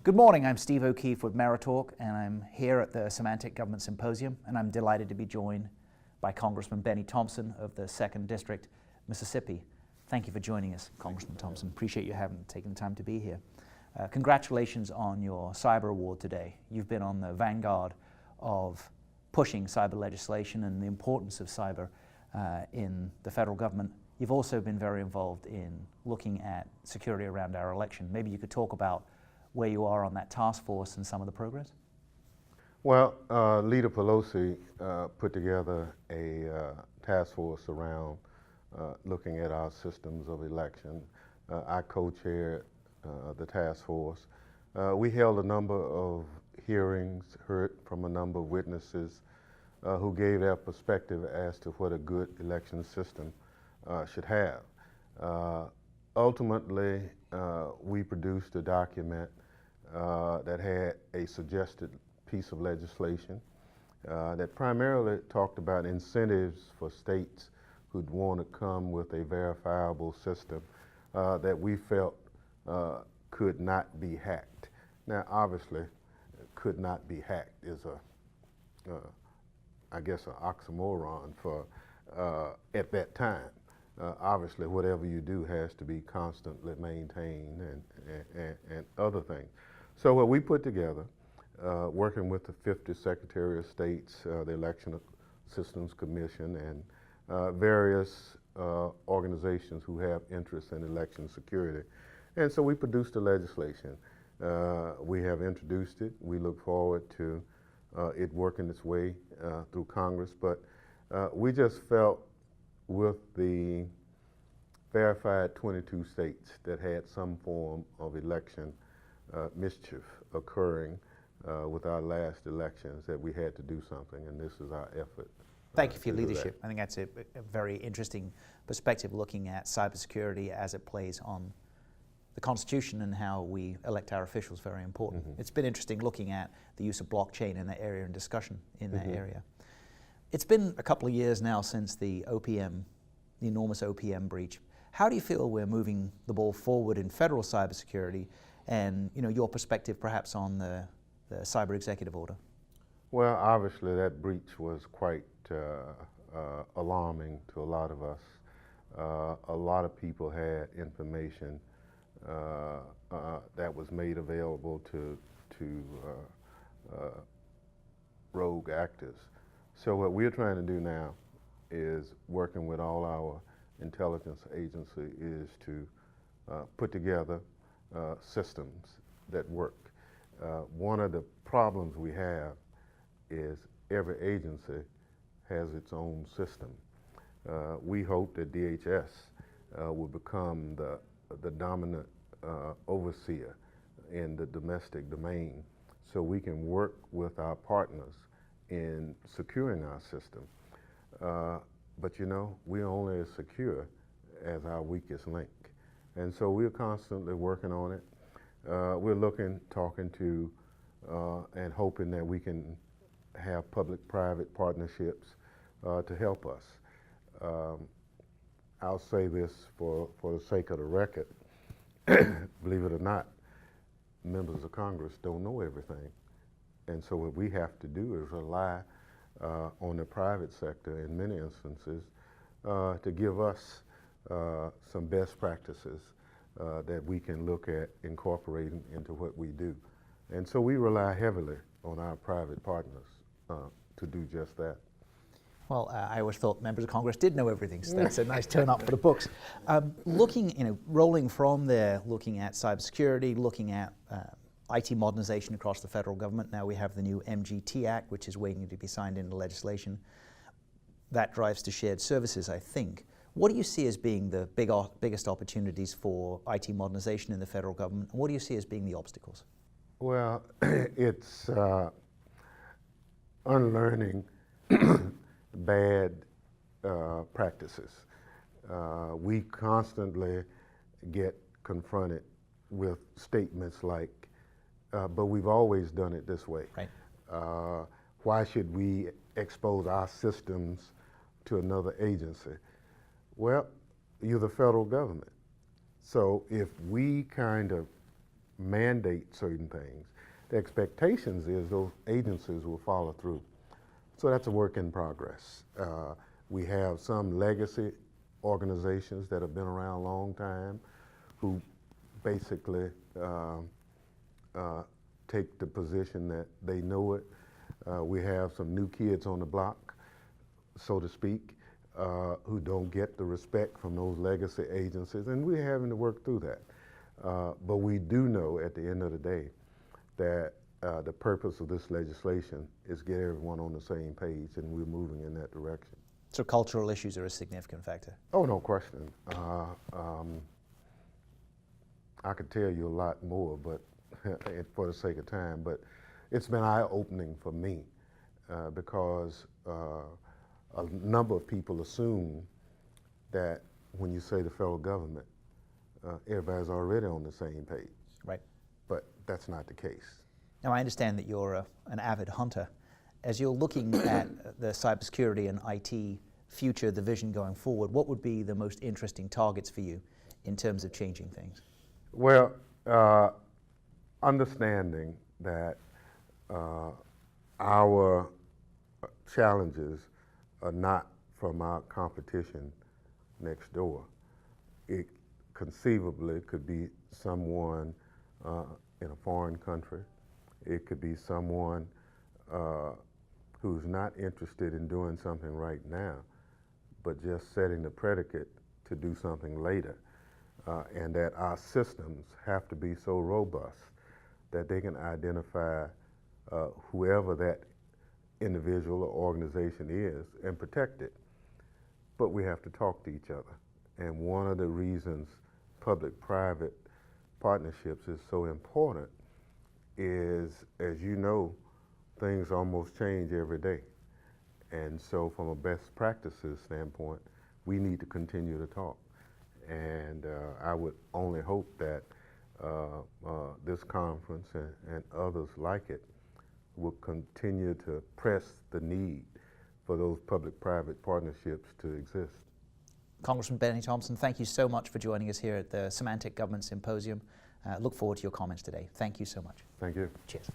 Good morning, I'm Steve O'Keefe with Meritalk, and I'm here at the Symantec Government Symposium, and I'm delighted to be joined by Congressman Bennie Thompson of the 2nd District, Mississippi. Thank you for joining us, Congressman Thompson. Appreciate you taking the time to be here. Congratulations on your cyber award today. You've been on the vanguard of pushing cyber legislation and the importance of cyber in the federal government. You've also been very involved in looking at security around our election. Maybe you could talk about where you are on that task force and some of the progress? Well, Leader Pelosi put together a task force around looking at our systems of election. I co-chaired the task force. We held a number of hearings, heard from a number of witnesses who gave their perspective as to what a good election system should have. Ultimately, we produced a document that had a suggested piece of legislation that primarily talked about incentives for states who'd want to come with a verifiable system that we felt could not be hacked. Now, obviously, could not be hacked is I guess, an oxymoron for at that time. Obviously, whatever you do has to be constantly maintained and other things. So what we put together, working with the 50 Secretary of States, the Election Systems Commission, and various organizations who have interest in election security. And so we produced the legislation. We have introduced it. We look forward to it working its way through Congress. But we just felt with the verified 22 states that had some form of election mischief occurring with our last elections that we had to do something, and this is our effort. Thank you for your leadership. I think that's a very interesting perspective, looking at cybersecurity as it plays on the Constitution and how we elect our officials. Very important. Mm-hmm. It's been interesting looking at the use of blockchain in that area and discussion in that area. It's been a couple of years now since the OPM, the enormous OPM breach. How do you feel we're moving the ball forward in federal cybersecurity, and your perspective perhaps on the cyber executive order? Well, obviously that breach was quite alarming to a lot of us. A lot of people had information that was made available to rogue actors. So what we're trying to do now is, working with all our intelligence agency, is to put together systems that work. One of the problems we have is every agency has its own system. We hope that DHS will become the dominant overseer in the domestic domain, so we can work with our partners in securing our system. But we're only as secure as our weakest link. And so we're constantly working on it. We're talking to, and hoping that we can have public-private partnerships to help us. I'll say this for the sake of the record. Believe it or not, members of Congress don't know everything. And so what we have to do is rely on the private sector in many instances to give us some best practices that we can look at incorporating into what we do. And so we rely heavily on our private partners to do just that. Well, I always thought members of Congress did know everything, so that's a nice turn up for the books. Rolling from there, looking at cybersecurity, looking at IT modernization across the federal government. Now we have the new MGT Act, which is waiting to be signed into legislation. That drives to shared services, I think. What do you see as being the biggest opportunities for IT modernization in the federal government? And what do you see as being the obstacles? Well, it's unlearning bad practices. We constantly get confronted with statements like, but we've always done it this way. Right. Why should we expose our systems to another agency? Well, you're the federal government. So if we kind of mandate certain things. The expectations is those agencies will follow through. So that's a work in progress. We have some legacy organizations that have been around a long time who basically take the position that they know it. We have some new kids on the block, so to speak, who don't get the respect from those legacy agencies, and we're having to work through that. But we do know at the end of the day that the purpose of this legislation is get everyone on the same page, and we're moving in that direction. So cultural issues are a significant factor? Oh, no question. I could tell you a lot more, but for the sake of time, but it's been eye-opening for me because a number of people assume that when you say the federal government, everybody's already on the same page. Right. But that's not the case. Now, I understand that you're an avid hunter. As you're looking at the cybersecurity and IT future, the vision going forward, what would be the most interesting targets for you in terms of changing things? Well, understanding that our challenges are not from our competition next door. It conceivably could be someone in a foreign country. It could be someone who's not interested in doing something right now, but just setting the predicate to do something later. And that our systems have to be so robust that they can identify whoever that individual or organization is and protect it. But we have to talk to each other. And one of the reasons public-private partnerships is so important is, as you know, things almost change every day. And so from a best practices standpoint, we need to continue to talk. And I would only hope that this conference and others like it will continue to press the need for those public-private partnerships to exist. Congressman Bennie Thompson, thank you so much for joining us here at the Symantec Government Symposium. Look forward to your comments today. Thank you so much. Thank you. Cheers.